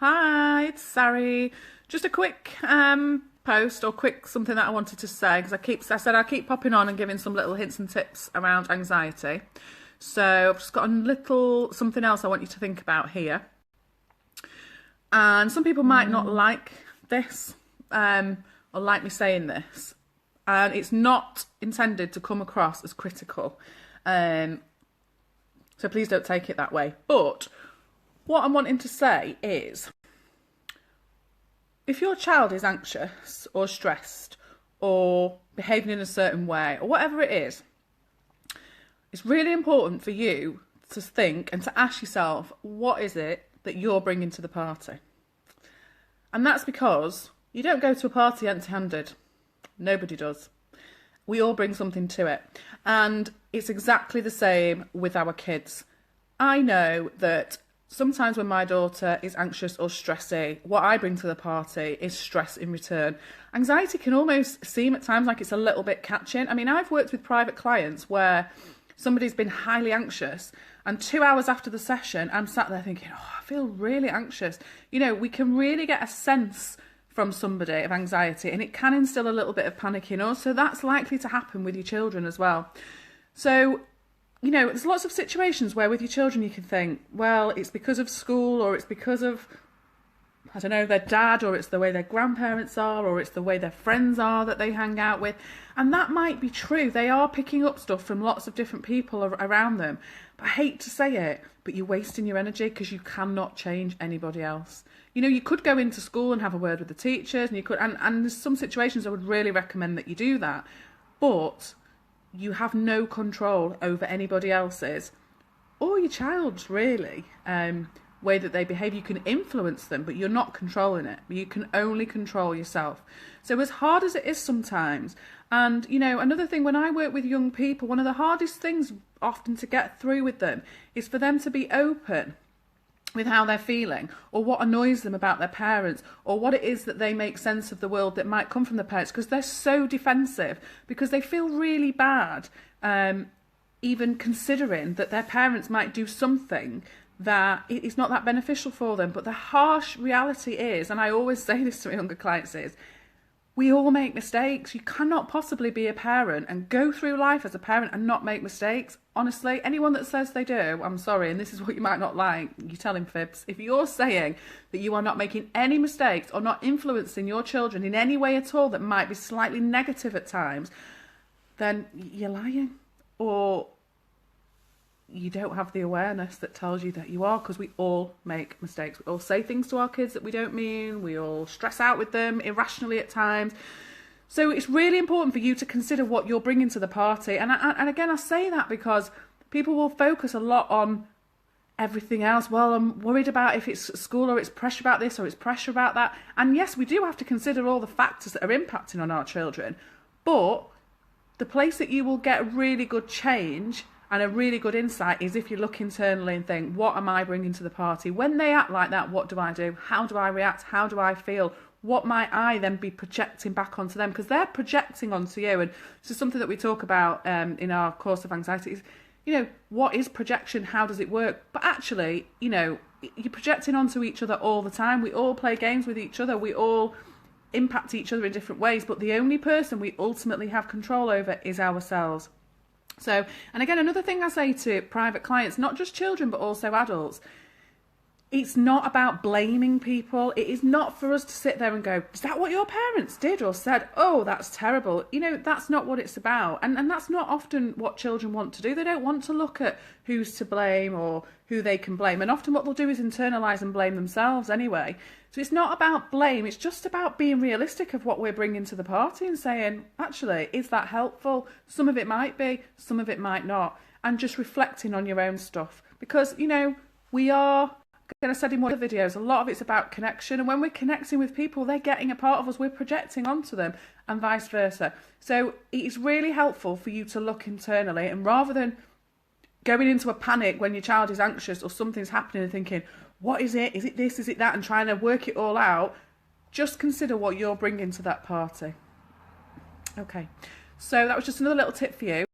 Hi, it's Sari. Just a quick post or quick something that I wanted to say because I said I keep popping on and giving some little hints and tips around anxiety. So I've just got a little something else I want you to think about here. And some people might not like this or like me saying this. And it's not intended to come across as critical. So please don't take it that way. But what I'm wanting to say is, if your child is anxious or stressed or behaving in a certain way or whatever it is, it's really important for you to think and to ask yourself, what is it that you're bringing to the party? And that's because you don't go to a party empty-handed. Nobody does. We all bring something to it. And it's exactly the same with our kids. I know that sometimes when my daughter is anxious or stressy, what I bring to the party is stress in return. Anxiety can almost seem at times like it's a little bit catching. I mean, I've worked with private clients where somebody's been highly anxious and 2 hours after the session, I'm sat there thinking, oh, I feel really anxious. You know, we can really get a sense from somebody of anxiety and it can instill a little bit of panic in us. So that's likely to happen with your children as well. So you know, there's lots of situations where with your children you can think, well, it's because of school or it's because of, I don't know, their dad, or it's the way their grandparents are, or it's the way their friends are that they hang out with. And that might be true. They are picking up stuff from lots of different people around them. But I hate to say it, but you're wasting your energy because you cannot change anybody else. You know, you could go into school and have a word with the teachers, and you could, and there's some situations I would really recommend that you do that. But you have no control over anybody else's or your child's really way that they behave. You can influence them, but you're not controlling it. You can only control yourself. So as hard as it is sometimes, and you know, another thing, when I work with young people, one of the hardest things often to get through with them is for them to be open with how they're feeling or what annoys them about their parents or what it is that they make sense of the world that might come from the parents, because they're so defensive, because they feel really bad even considering that their parents might do something that is not that beneficial for them. But the harsh reality is, and I always say this to my younger clients, is we all make mistakes. You cannot possibly be a parent and go through life as a parent and not make mistakes. Honestly, anyone that says they do, I'm sorry, and this is what you might not like, you're telling fibs. If you're saying that you are not making any mistakes or not influencing your children in any way at all that might be slightly negative at times, then you're lying. Or you don't have the awareness that tells you that you are, because we all make mistakes. We all say things to our kids that we don't mean. We all stress out with them irrationally at times. So it's really important for you to consider what you're bringing to the party. And again, I say that because people will focus a lot on everything else. Well, I'm worried about if it's school, or it's pressure about this, or it's pressure about that. And yes, we do have to consider all the factors that are impacting on our children. But the place that you will get really good change and a really good insight is if you look internally and think, what am I bringing to the party? When they act like that, what do I do? How do I react? How do I feel? What might I then be projecting back onto them? Because they're projecting onto you. And this is something that we talk about in our course of anxiety is, you know, what is projection? How does it work? But actually, you know, you're projecting onto each other all the time. We all play games with each other. We all impact each other in different ways. But the only person we ultimately have control over is ourselves. So, and again, another thing I say to private clients, not just children, but also adults, it's not about blaming people. It is not for us to sit there and go, is that what your parents did or said? Oh, that's terrible. You know, that's not what it's about. And that's not often what children want to do. They don't want to look at who's to blame or who they can blame. And often what they'll do is internalise and blame themselves anyway. So it's not about blame. It's just about being realistic of what we're bringing to the party and saying, actually, is that helpful? Some of it might be, some of it might not. And just reflecting on your own stuff. Because, you know, we are, like I said in one of the videos, a lot of it's about connection. And when we're connecting with people, they're getting a part of us. We're projecting onto them and vice versa. So it's really helpful for you to look internally, and rather than going into a panic when your child is anxious or something's happening and thinking, what is it? Is it this? Is it that? And trying to work it all out, just consider what you're bringing to that party. Okay, so that was just another little tip for you.